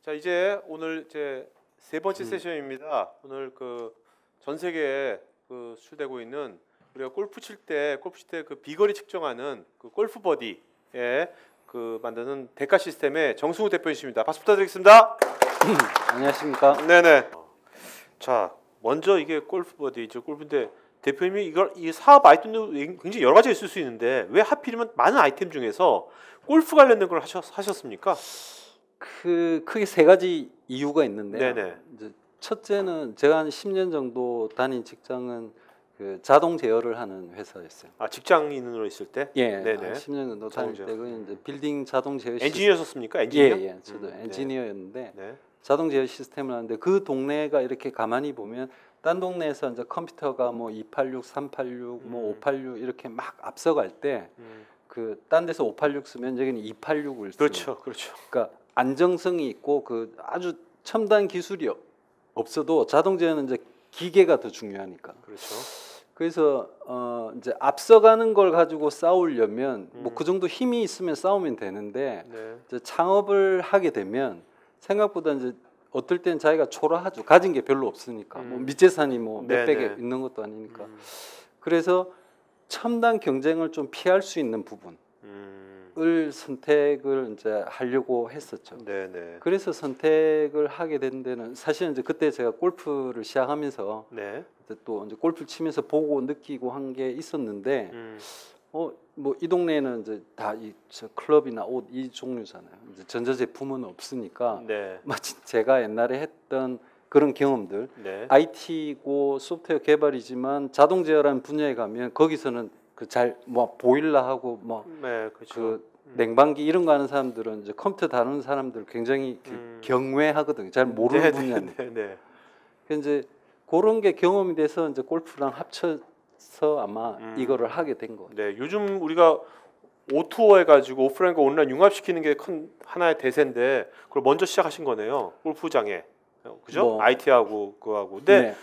자 이제 오늘 이제 세 번째 세션입니다. 오늘 전 세계에 수출되고 있는 우리가 골프 칠 때 그 비거리 측정하는 그 골프 버디에 만드는 대가 시스템의 정승우 대표이십니다. 박수 부탁드리겠습니다. 안녕하십니까? 네네. 자 먼저 이게 골프 버디죠. 골프인데 대표님이 이 사업 아이템도 굉장히 여러 가지가 있을 수 있는데 왜 하필이면 많은 아이템 중에서 골프 관련된 걸 하셨습니까? 크게 세 가지 이유가 있는데요. 네네. 이제 첫째는 제가 한 10년 정도 다닌 직장은 그 자동 제어를 하는 회사였어요. 아 직장인으로 있을 때? 예, 네네. 10년 정도 다닐 때 그 이제 빌딩 자동 제어 엔지니어셨습니까? 엔지니어? 예, 저도 엔지니어였는데 네. 자동 제어 시스템을 하는데 그 동네가 이렇게 가만히 보면 딴 동네에서 이제 컴퓨터가 뭐 286, 386, 뭐 586 이렇게 막 앞서갈 때 그 딴 데서 586 쓰면 여기는 286을 그렇죠, 그렇죠. 그러니까 안정성이 있고 그 아주 첨단 기술이 없어도 자동 제어는 이제 기계가 더 중요하니까. 그렇죠. 그래서 이제 앞서가는 걸 가지고 싸우려면 뭐 그 정도 힘이 있으면 싸우면 되는데 네. 이제 창업을 하게 되면 생각보다 이제 어떨 땐 자기가 초라하죠. 가진 게 별로 없으니까. 뭐 밑재산이 뭐 몇백에 있는 것도 아니니까. 그래서 첨단 경쟁을 좀 피할 수 있는 부분을 선택을 이제 하려고 했었죠. 네네. 그래서 선택을 하게 된 데는 사실은 이제 그때 제가 골프를 시작하면서 네. 또 이제 골프 치면서 보고 느끼고 한 게 있었는데 뭐 이 동네에는 이제 다 이 클럽이나 옷 이 종류잖아요. 이제 전자제품은 없으니까 네. 마치 제가 옛날에 했던 그런 경험들, 네. IT고 소프트웨어 개발이지만 자동 제어라는 분야에 가면 거기서는 그 잘 뭐 보일러하고 뭐 네, 그렇죠. 그 냉방기 이런 거 하는 사람들은 이제 컴퓨터 다루는 사람들 굉장히 경외하거든요. 잘 모르는 분야인데. 네, 네. 그래서 이제 그런 게 경험이 돼서 이제 골프랑 합쳐서 아마 이거를 하게 된 거예요. 네, 요즘 우리가 오투어 해가지고 오프라인과 온라인 융합시키는 게 큰 하나의 대세인데 그걸 먼저 시작하신 거네요. 골프장에, 그죠? 뭐, IT하고 그거하고. 근데 네.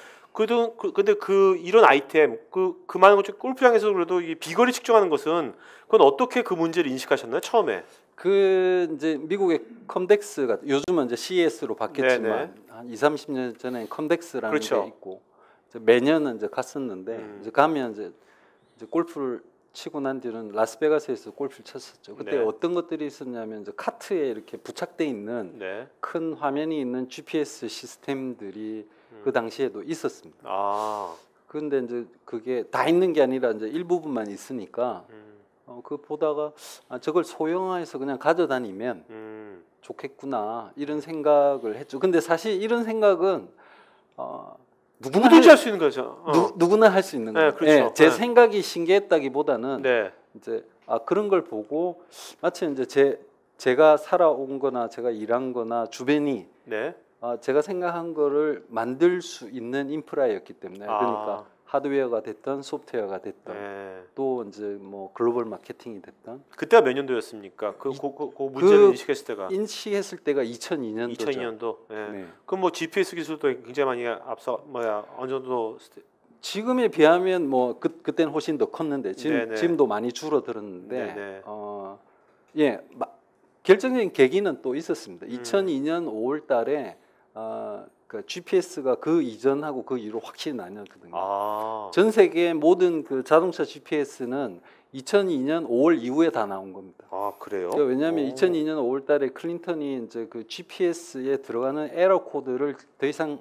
근데 이런 아이템 그 많은 것 중에 골프장에서 그래도 이 비거리 측정하는 것은 그건 어떻게 그 문제를 인식하셨나요? 처음에? 그 이제 미국의 컴덱스가 요즘은 이제 CES로 바뀌었지만 네네. 한 2, 30년 전에 컴덱스라는 그렇죠. 게 있고 이제 매년은 이제 갔었는데 이제 가면 이제 골프를 치고 난 뒤는 라스베가스에서 골프를 쳤었죠. 그때 네. 어떤 것들이 있었냐면 이제 카트에 이렇게 부착돼 있는 네. 큰 화면이 있는 GPS 시스템들이 그 당시에도 있었습니다. 아. 그런데 이제 그게 다 있는 게 아니라 이제 일부분만 있으니까 그 보다가 저걸 소형화해서 그냥 가져다니면 좋겠구나 이런 생각을 했죠. 근데 사실 이런 생각은 누구든지 할 수 있는 거죠. 누구나 할 수 있는 거예요. 네, 그렇죠. 제 네. 생각이 신기했다기보다는 네. 이제 그런 걸 보고 마치 이제 제가 살아온거나 제가 일한거나 주변이 네. 제가 생각한 거를 만들 수 있는 인프라였기 때문에 그러니까 하드웨어가 됐던 소프트웨어가 됐던 네. 또 이제 뭐 글로벌 마케팅이 됐던 그때가 몇 년도였습니까? 그 문제를 인식했을 때가 인식했을 때가 2002년도죠. 2002년도. 네. 네. 그럼 뭐 GPS 기술도 굉장히 많이 앞서 어느 정도 지금에 비하면 뭐 그때는 훨씬 더 컸는데 네네. 지금도 많이 줄어들었는데 네네. 예 결정적인 계기는 또 있었습니다. 2002년 5월달에 그 GPS가 그 이전하고 그 이후로 확실히 나뉘었거든요. 전 세계 모든 그 자동차 GPS는 2002년 5월 이후에 다 나온 겁니다. 아 그래요? 그러니까 왜냐하면 2002년 5월달에 클린턴이 이제 그 GPS에 들어가는 에러 코드를 더 이상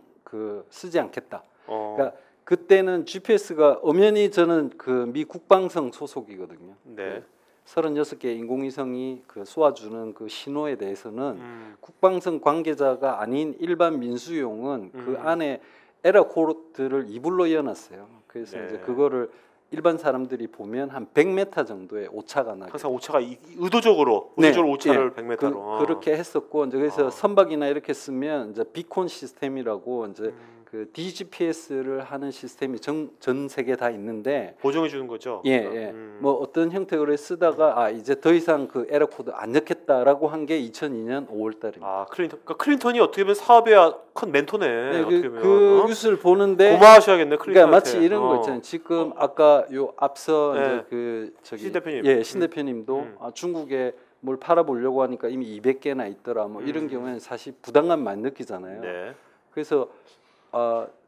쓰지 않겠다. 그러니까 그때는 GPS가 엄연히 저는 그 미 국방성 소속이거든요. 네. 36개 인공위성이 쏘아주는 그 신호에 대해서는 국방성 관계자가 아닌 일반 민수용은 그 안에 에러 코드를 이불로 이어놨어요. 그래서 네. 이제 그거를 일반 사람들이 보면 한 100m 정도의 오차가 나게. 항상 오차가 의도적으로 오차를 100m로 그렇게 했었고 이제 그래서 선박이나 이렇게 쓰면 이제 비콘 시스템이라고 이제 그 DGPS를 하는 시스템이 전 세계 다 있는데 보정해 주는 거죠. 예. 뭐 어떤 형태로 쓰다가 이제 더 이상 그 에러 코드 안 넣겠다라고 한 게 2002년 5월달입니다. 클린턴이 어떻게 보면 사업의 큰 멘토네. 네, 어떻게 그 뉴스를 보는데 고마워하셔야겠네. 클린턴한테. 그러니까 마치 이런 거 있잖아요. 지금 아까 요 앞서 네. 이제 그 저기 신 대표님. 예, 신 대표님도 중국의 뭘 팔아보려고 하니까 이미 200개나 있더라. 뭐 이런 경우에는 사실 부담감 많이 느끼잖아요. 네. 그래서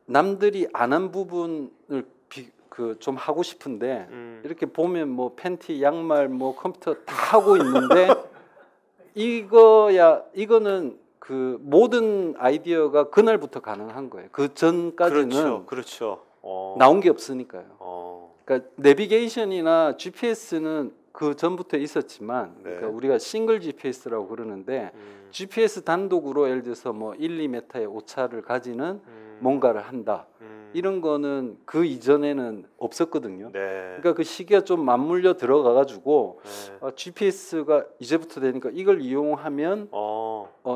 남들이 안 한 부분을 그 좀 하고 싶은데 이렇게 보면 뭐 팬티, 양말, 뭐 컴퓨터 다 하고 있는데 이거는 그 모든 아이디어가 그날부터 가능한 거예요. 그 전까지는 그렇죠. 나온 게 없으니까요. 그러니까 내비게이션이나 GPS는 그 전부터 있었지만 네. 그러니까 우리가 싱글 GPS라고 그러는데 GPS 단독으로 예를 들어서 뭐 1, 2m의 오차를 가지는 뭔가를 한다. 이런 거는 그 이전에는 없었거든요. 네. 그러니까 그 시기가 좀 맞물려 들어가 가지고 네. GPS가 이제부터 되니까 이걸 이용하면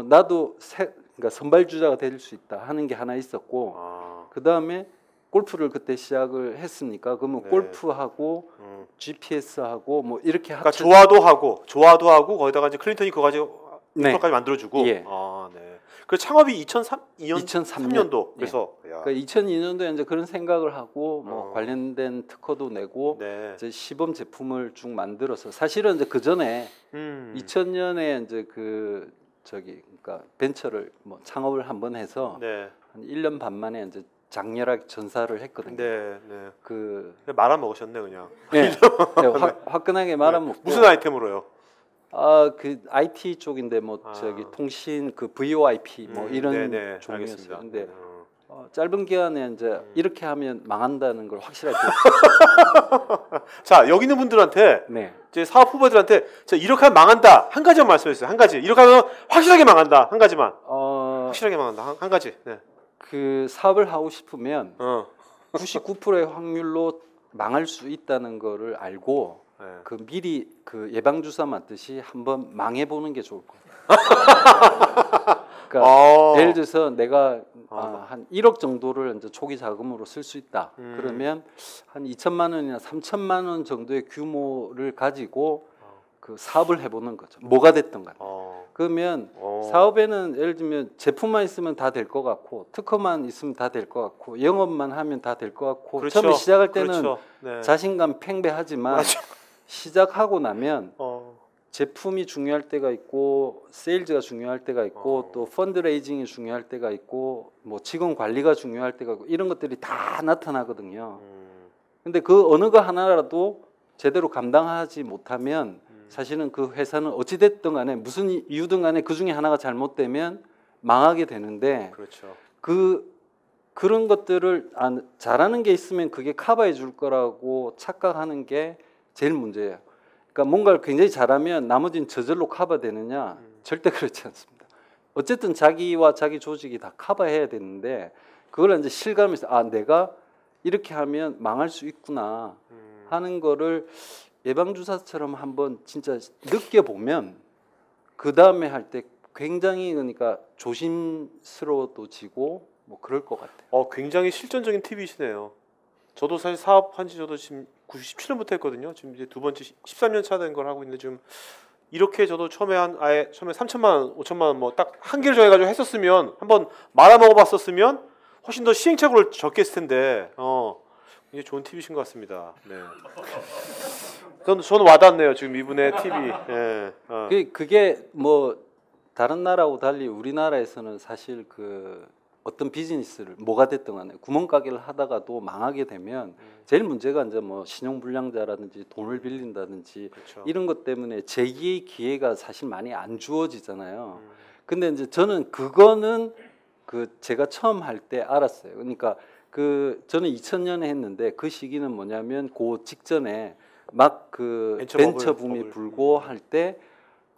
나도 그러니까 선발주자가 될 수 있다 하는 게 하나 있었고 그 다음에 골프를 그때 시작을 했으니까 그러면 네. 골프하고 GPS하고 뭐 이렇게 그러니까 조화도 하고 거기다가 이제 클린턴이 그거 가지고 네. 까지 만들어주고. 예. 네. 그 창업이 2003년도. 2003년. 그래서 그러니까 2002년도에 이제 그런 생각을 하고 뭐 관련된 특허도 내고 네. 이제 시범 제품을 쭉 만들어서 사실은 이제 그 전에 2000년에 이제 그 그러니까 벤처를 뭐 창업을 한번 해서 네. 한 1년 반 만에 이제 장렬하게 전사를 했거든요. 네. 네. 그 말아 먹으셨네 그냥. 네, 화끈하게 말아먹고 무슨 아이템으로요? 그 IT 쪽인데 뭐 통신 그 VoIP 뭐 이런 네네. 종류였어요. 알겠습니다. 근데 짧은 기간에 이제 이렇게 하면 망한다는 걸 확실하게 들었어요. 자, 여기 있는 분들한테 네. 이제 사업 후보들한테 자, 이렇게 하면 망한다. 한 가지만 말씀해 주세요. 한 가지. 이렇게 하면 확실하게 망한다. 한 가지만. 확실하게 망한다. 한 가지. 네. 그 사업을 하고 싶으면 99%의 확률로 망할 수 있다는 거를 알고 네. 그 미리 그 예방 주사 맞듯이 한번 망해 보는 게 좋을 거예요. 그러니까 예를 들어서 내가 한 1억 정도를 이제 초기 자금으로 쓸 수 있다. 그러면 한 2천만 원이나 3천만 원 정도의 규모를 가지고 그 사업을 해보는 거죠. 뭐가 됐든 간에. 그러면 사업에는 예를 들면 제품만 있으면 다 될 것 같고 특허만 있으면 다 될 것 같고 영업만 하면 다 될 것 같고 그렇죠. 처음에 시작할 때는 그렇죠. 네. 자신감 팽배하지만 시작하고 나면 제품이 중요할 때가 있고 세일즈가 중요할 때가 있고 또 펀드레이징이 중요할 때가 있고 뭐 직원 관리가 중요할 때가 있고 이런 것들이 다 나타나거든요. 근데 그 어느 거 하나라도 제대로 감당하지 못하면 사실은 그 회사는 어찌 됐든 간에 무슨 이유든 간에 그 중에 하나가 잘못되면 망하게 되는데 그렇죠. 그런 것들을 잘하는 게 있으면 그게 커버해 줄 거라고 착각하는 게 제일 문제예요. 그러니까 뭔가를 굉장히 잘하면 나머지는 저절로 커버되느냐? 절대 그렇지 않습니다. 어쨌든 자기와 자기 조직이 다 커버해야 되는데 그걸 이제 실감해서 내가 이렇게 하면 망할 수 있구나 하는 거를 예방주사처럼 한번 진짜 느껴보면 그 다음에 할 때 굉장히 그러니까 조심스러워지고 뭐 그럴 것 같아요. 굉장히 실전적인 팁이시네요. 저도 사실 사업한 지 저도 지금 97년부터 했거든요. 지금 이제 두 번째 13년 차 된 걸 하고 있는데 지금 이렇게 저도 처음에 처음에 3천만 원, 5천만 원 뭐 딱 한 개를 정해가지고 했었으면 한번 말아 먹어봤었으면 훨씬 더 시행착오를 적게 했을 텐데 이게 좋은 팁이신 것 같습니다. 네. 저는 와닿네요. 지금 이분의 팁이. 예. 그게 뭐 다른 나라하고 달리 우리나라에서는 사실 그 어떤 비즈니스를 뭐가 됐든 간에 구멍가게를 하다가도 망하게 되면 제일 문제가 이제 뭐 신용불량자라든지 돈을 빌린다든지 그렇죠. 이런 것 때문에 재기의 기회가 사실 많이 안 주어지잖아요. 근데 이제 저는 그거는 그 제가 처음 할 때 알았어요. 그러니까 저는 2000년에 했는데 그 시기는 뭐냐면 그 직전에 막 그 벤처 붐이 불고 할 때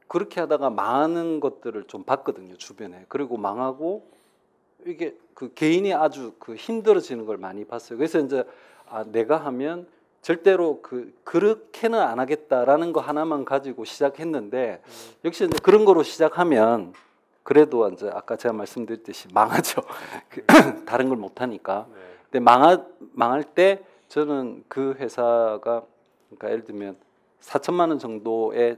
그렇게 하다가 망하는 것들을 좀 봤거든요, 주변에. 그리고 망하고 이게 그 개인이 아주 그 힘들어지는 걸 많이 봤어요. 그래서 이제 내가 하면 절대로 그렇게는 안 하겠다라는 거 하나만 가지고 시작했는데 역시 이제 그런 거로 시작하면 그래도 이제 아까 제가 말씀드렸듯이 망하죠. 다른 걸 못 하니까. 근데 망할 때 저는 그 회사가 그러니까 예를 들면 4천만 원 정도의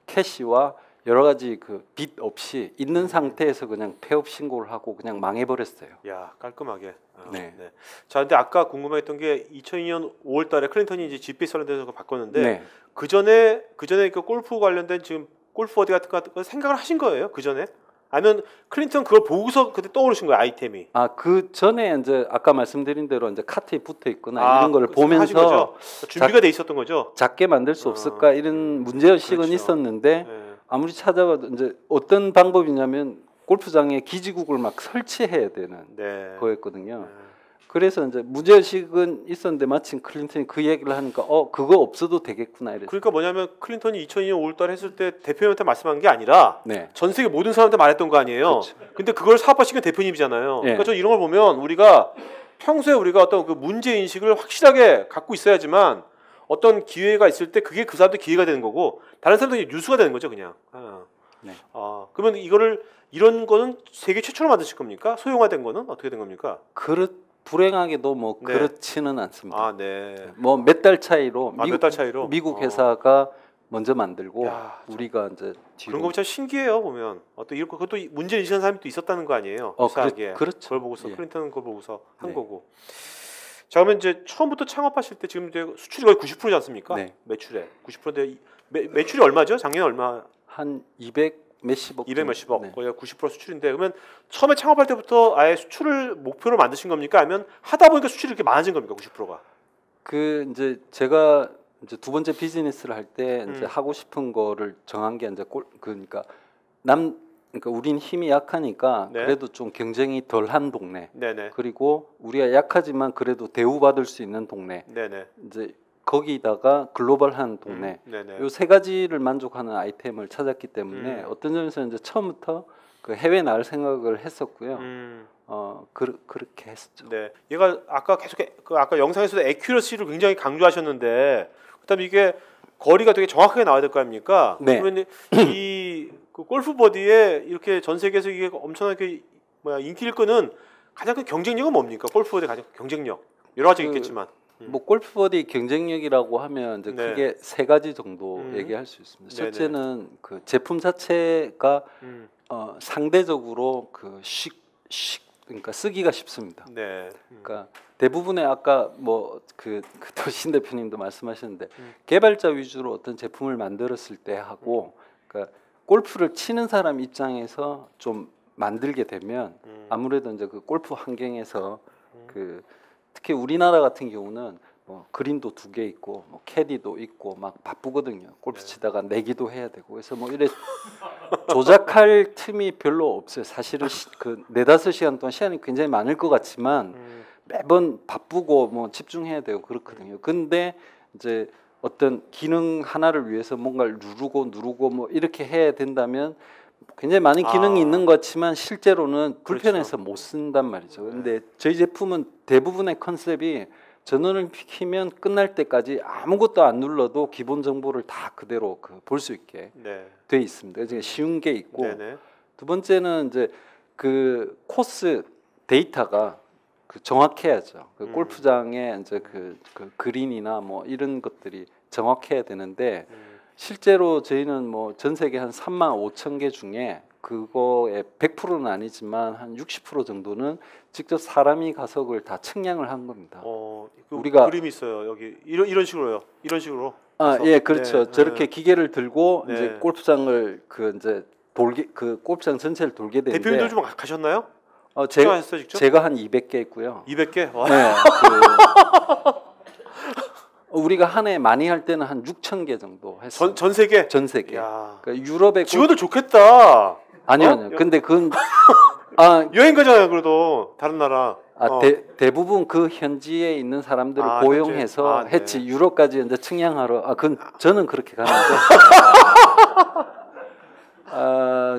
캐시와 여러 가지 그 빚 없이 있는 상태에서 그냥 폐업 신고를 하고 그냥 망해버렸어요. 야, 깔끔하게. 네. 네. 자, 근데 아까 궁금했던 게 2002년 5월달에 클린턴이 이제 GPS 관련돼서 바꿨는데 그 전에 그 골프 관련된 지금 골프 버디 같은 거 생각을 하신 거예요? 그 전에? 아니면 클린턴 그걸 보고서 그때 떠오르신 거예요, 아이템이? 그 전에 이제 아까 말씀드린 대로 이제 카트에 붙어 있거나 이런 거를 하신 보면서 거죠? 준비가 돼 있었던 거죠? 작게 만들 수 없을까 이런 문제의식은 그렇죠. 있었는데 네. 아무리 찾아봐도 이제 어떤 방법이냐면 골프장에 기지국을 막 설치해야 되는 네. 거였거든요. 네. 그래서 이제 문제의식은 있었는데 마침 클린턴이 그 얘기를 하니까 그거 없어도 되겠구나 이랬어요. 그러니까 뭐냐면 클린턴이 2002년 5월달에 했을 때 대표님한테 말씀한 게 아니라 네. 전 세계 모든 사람한테 말했던 거 아니에요. 그렇죠. 근데 그걸 사업화시킨 대표님이잖아요. 네. 그러니까 저 이런 걸 보면 우리가 평소에 우리가 어떤 그 문제 인식을 확실하게 갖고 있어야지만 어떤 기회가 있을 때 그게 그 사람한테 기회가 되는 거고 다른 사람들이 뉴스가 되는 거죠, 그냥. 네. 그러면 이런 거는 세계 최초로 만드실 겁니까? 소형화된 거는 어떻게 된 겁니까? 불행하게도 뭐 네. 그렇지는 않습니다. 네. 뭐 몇 달 차이로 몇 달 차이로 미국 회사가 먼저 만들고 야, 우리가 이제 뒤로. 그런 거 참 신기해요 보면. 또 이런 거 그것도 문제 인식한 사람이 또 있었다는 거 아니에요. 유사하게. 그렇죠. 그걸 보고서 예. 클린턴은 그걸 보고서 한 네. 거고. 자 그러면 이제 처음부터 창업하실 때 지금 이제 수출이 거의 90%지 않습니까? 네. 매출에 90%인데 매출이 얼마죠? 작년에 얼마? 한 200 몇십억. 200 몇십억. 네. 거의 90% 수출인데 그러면 처음에 창업할 때부터 아예 수출을 목표로 만드신 겁니까? 아니면 하다 보니까 수출이 이렇게 많아진 겁니까? 90%가? 그 이제 제가 이제 두 번째 비즈니스를 할 때 이제 음. 하고 싶은 거를 정한 게 이제 그러니까 우린 힘이 약하니까 네. 그래도 좀 경쟁이 덜한 동네. 네네. 그리고 우리가 약하지만 그래도 대우받을 수 있는 동네. 네네. 이제 거기다가 글로벌한 동네. 네네. 요 세 가지를 만족하는 아이템을 찾았기 때문에 어떤 점에서 이제 처음부터 그 해외 나갈 생각을 했었고요. 그렇게 했었죠. 네, 얘가 아까 계속 아까 영상에서도 애큐러시를 굉장히 강조하셨는데, 그다음에 이게 거리가 되게 정확하게 나와야 될 거 아닙니까? 네. 그러면 그 골프 버디에 이렇게 전 세계에서 이게 엄청나게 인기를 끄는 가장 큰 경쟁력은 뭡니까? 골프 버디 가장 큰 경쟁력 여러 가지 있겠지만. 뭐 골프 버디 경쟁력이라고 하면 이제 네. 크게 세 가지 정도 얘기할 수 있습니다. 네네. 첫째는 그 제품 자체가 상대적으로 그러니까 쓰기가 쉽습니다. 네. 그러니까 대부분의 아까 뭐 그 도신 대표님도 말씀하셨는데 개발자 위주로 어떤 제품을 만들었을 때 하고 그러니까 골프를 치는 사람 입장에서 좀 만들게 되면 아무래도 이제 그 골프 환경에서 그 특히 우리나라 같은 경우는 뭐 그린도 2개 있고 뭐 캐디도 있고 막 바쁘거든요. 골프 치다가 내기도 해야 되고 그래서 뭐 이래 조작할 틈이 별로 없어요. 사실은 그 4-5시간 동안 시간이 굉장히 많을 것 같지만 매번 바쁘고 뭐 집중해야 되고 그렇거든요. 근데 이제 어떤 기능 하나를 위해서 뭔가를 누르고 뭐 이렇게 해야 된다면 굉장히 많은 기능이 있는 것 같지만 실제로는 불편해서 못 쓴단 말이죠. 근데 저희 제품은 대부분의 컨셉이 전원을 켜면 끝날 때까지 아무것도 안 눌러도 기본 정보를 다 그대로 볼 수 있게 돼 있습니다. 그래서 쉬운 게 있고 네네. 두 번째는 이제 그 코스 데이터가 정확해야죠. 그 골프장에 이제 그 그린이나 뭐 이런 것들이 정확해야 되는데 실제로 저희는 뭐 전 세계 한 35,000개 중에 그거의 100%는 아니지만 한 60% 정도는 직접 사람이 가서 그걸 다 측량을 한 겁니다. 우리가 그림이 있어요. 여기 이런 식으로요. 이런 식으로. 예, 그렇죠. 네, 저렇게 기계를 들고 네. 이제 골프장을 그 골프장 전체를 돌게 되는데 대표님들 좀 가셨나요? 제가 직접? 한 200개 있고요. 200개? 와. 네. 우리가 한 해 많이 할 때는 한 6,000개 정도 했어요. 전 세계? 전 세계. 야. 그러니까 유럽의 직원들 좋겠다. 아니요. 근데 그건 여행 가잖아요. 그래도 다른 나라. 대부분 그 현지에 있는 사람들을 아, 고용해서 네. 했지. 유럽까지 이제 측량하러. 그건 저는 그렇게 가는데.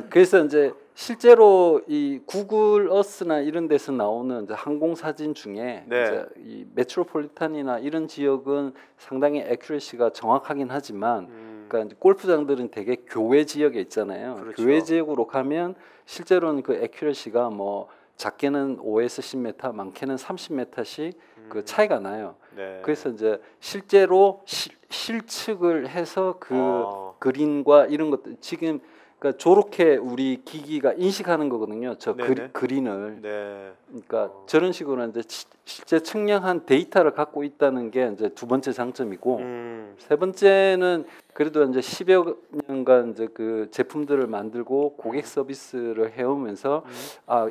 그래서 이제 실제로 이 구글 어스나 이런 데서 나오는 이제 항공 사진 중에 네. 이제 이 메트로폴리탄이나 이런 지역은 상당히 애큐레시가 정확하긴 하지만 그러니까 이제 골프장들은 되게 교외 지역에 있잖아요. 그렇죠. 교외 지역으로 가면 실제로는 그 애큐레시가 뭐 작게는 5에서 10m, 많게는 30m씩 그 차이가 나요. 네. 그래서 이제 실제로 실측을 해서 그 그린과 이런 것들 지금 그러니까 저렇게 우리 기기가 인식하는 거거든요. 저 네네. 그린을. 네. 그러니까 저런 식으로 이제 실제 측량한 데이터를 갖고 있다는 게 이제 두 번째 장점이고 세 번째는 그래도 이제 10여 년간 이제 그 제품들을 만들고 고객 서비스를 해오면서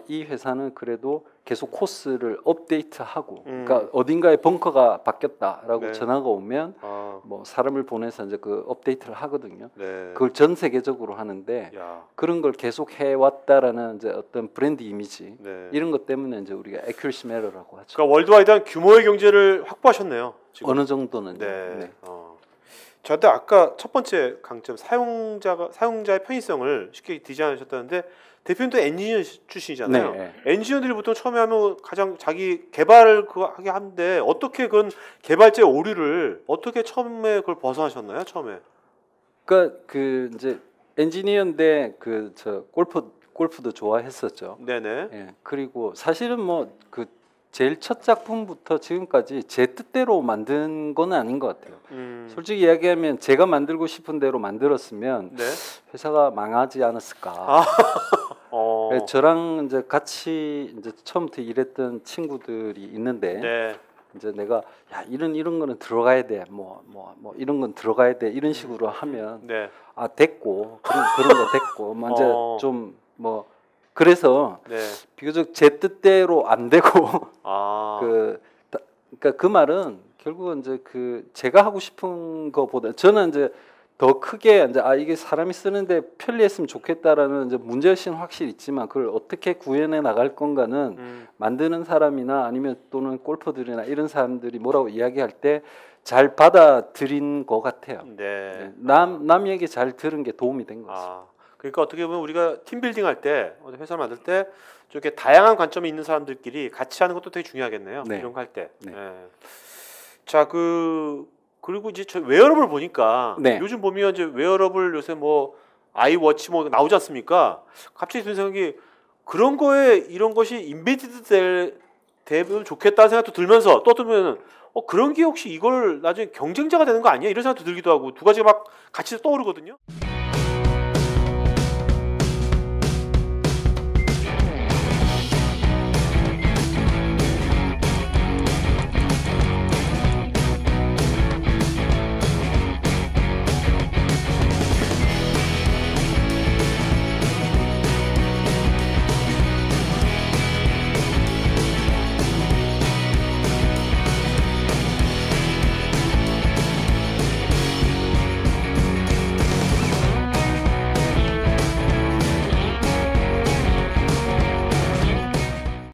이 회사는 그래도 계속 코스를 업데이트하고 그러니까 어딘가에 벙커가 바뀌었다라고 네. 전화가 오면 뭐 사람을 보내서 이제 그 업데이트를 하거든요. 네. 그걸 전 세계적으로 하는데 야. 그런 걸 계속 해왔다라는 이제 어떤 브랜드 이미지 네. 이런 것 때문에 이제 우리가 accuracy matter라고 하죠. 그러니까 월드와이드한 규모의 경제를 확보하셨네요. 지금. 어느 정도는 네. 저한테 아까 첫 번째 강점 사용자의 편의성을 쉽게 디자인하셨다는데 대표님도 엔지니어 출신이잖아요. 네. 엔지니어들이 보통 처음에 하면 가장 자기 개발을 그거 하게 하는데 어떻게 그런 개발자의 오류를 어떻게 처음에 그걸 벗어나셨나요? 처음에. 그러니까 그 이제 엔지니어인데 그 저 골프도 좋아했었죠. 네네. 예. 그리고 사실은 뭐 그 제일 첫 작품부터 지금까지 제 뜻대로 만든 건 아닌 것 같아요. 솔직히 이야기하면 제가 만들고 싶은 대로 만들었으면 네. 회사가 망하지 않았을까. 저랑 이제 같이 이제 처음부터 일했던 친구들이 있는데 네. 이제 내가 야 이런 거는 들어가야 돼. 뭐 이런 건 들어가야 돼. 이런 식으로 하면 네. 됐고 그런 거 됐고 이제 좀 뭐 그래서 네. 비교적 제 뜻대로 안 되고 그러니까 그 말은 결국은 이제 그 제가 하고 싶은 거보다 저는 이제 더 크게 이제 이게 사람이 쓰는데 편리했으면 좋겠다라는 이제 문제의식은 확실히 있지만 그걸 어떻게 구현해 나갈 건가는 만드는 사람이나 아니면 또는 골퍼들이나 이런 사람들이 뭐라고 이야기할 때 잘 받아들인 것 같아요. 네. 남 얘기 잘 들은 게 도움이 된 것 같습니다. 그러니까 어떻게 보면 우리가 팀빌딩 할 때 회사를 만들 때 이렇게 다양한 관점이 있는 사람들끼리 같이 하는 것도 되게 중요하겠네요. 네. 이런 거 할 때. 네. 네. 자, 그리고 이제 저 웨어러블 보니까 네. 요즘 보면 이제 웨어러블 요새 뭐 아이워치 뭐 나오지 않습니까? 갑자기 드는 생각이 그런 거에 이런 것이 인베디드 되면 좋겠다는 생각도 들면서 또 들면은 그런 게 혹시 이걸 나중에 경쟁자가 되는 거 아니야? 이런 생각도 들기도 하고 두 가지가 막 같이 떠오르거든요.